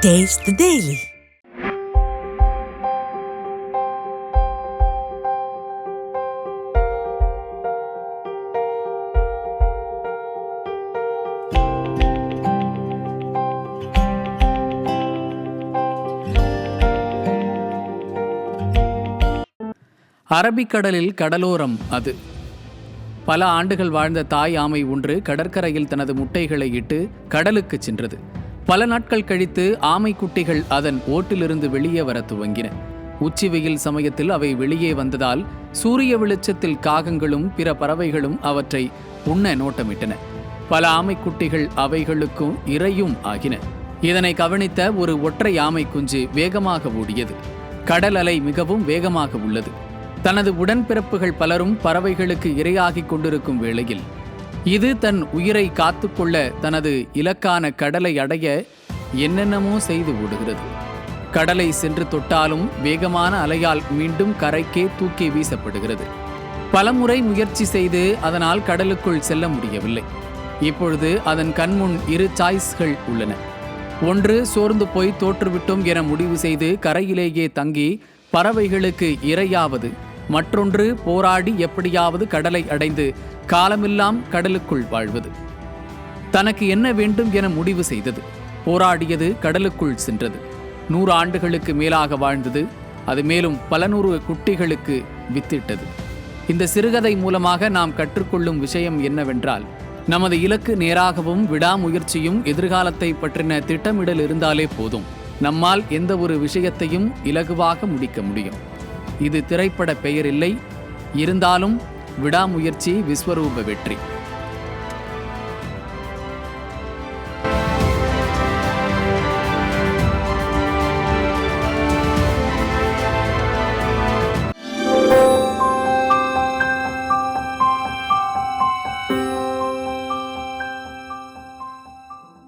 Taste the Daily. அரபிக்கடலில் கடலோரம் அது. பல ஆண்டுகள் வாழ்ந்த தாய் ஆமை ஒன்று கடற்கரையில் தனது முட்டைகளை இட்டு கடலுக்கு சென்றது. பல நாட்கள் கழித்து ஆமை குட்டிகள் அதன் ஓட்டிலிருந்து வெளியே வர துவங்கின. உச்சி வெயில் சமயத்தில் அவை வெளியே வந்ததால் சூரிய வெளிச்சத்தில் காகங்களும் பிற பறவைகளும் அவற்றை உண்ண நோட்டமிட்டன. பல ஆமைக்குட்டிகள் அவைகளுக்கும் இரையும் ஆகின. இதனை கவனித்த ஒரு ஒற்றை ஆமை குஞ்சு வேகமாக ஓடியது. கடல் அலை மிகவும் வேகமாக உள்ளது. தனது உடன்பிறப்புகள் பலரும் பறவைகளுக்கு இரையாகிக் கொண்டிருக்கும் வேளையில் இது தன் உயிரை காத்துக்கொள்ள தனது இலக்கான கடலை அடைய என்னென்னமோ செய்து ஓடுகிறது. கடலை சென்று தொட்டாலும் வேகமான அலையால் மீண்டும் கரைக்கே தூக்கி வீசப்படுகிறது. பலமுறை முயற்சி செய்து அதனால் கடலுக்குள் செல்ல முடியவில்லை. இப்பொழுது அதன் கண்முன் இரு சாய்ஸ்கள் உள்ளன. ஒன்று, சோர்ந்து போய் தோற்றுவிட்டோம் என முடிவு செய்து கரையிலேயே தங்கி பறவைகளுக்கு இரையாவது. மற்றொன்று, போராடி எப்படியாவது கடலை அடைந்து காலமெல்லாம் கடலுக்குள் வாழ்வது. தனக்கு என்ன வேண்டும் என முடிவு செய்தது. போராடியது, கடலுக்குள் சென்றது. 100 ஆண்டுகளுக்கு மேலாக வாழ்ந்தது. அது மேலும் பல 100 குட்டிகளுக்கு வித்திட்டது. இந்த சிறுகதை மூலமாக நாம் கற்றுக்கொள்ளும் விஷயம் என்னவென்றால், நமது இலக்கு நேராகவும் விடாமுயற்சியும் எதிர்காலத்தை பற்றின திட்டமிடல் இருந்தாலே போதும், நம்மால் எந்த ஒரு விஷயத்தையும் இலகுவாக முடிக்க முடியும். இது திரைப்பட பெயர் இல்லை, இருந்தாலும் விடாமுயற்சி விஸ்வரூப வெற்றி.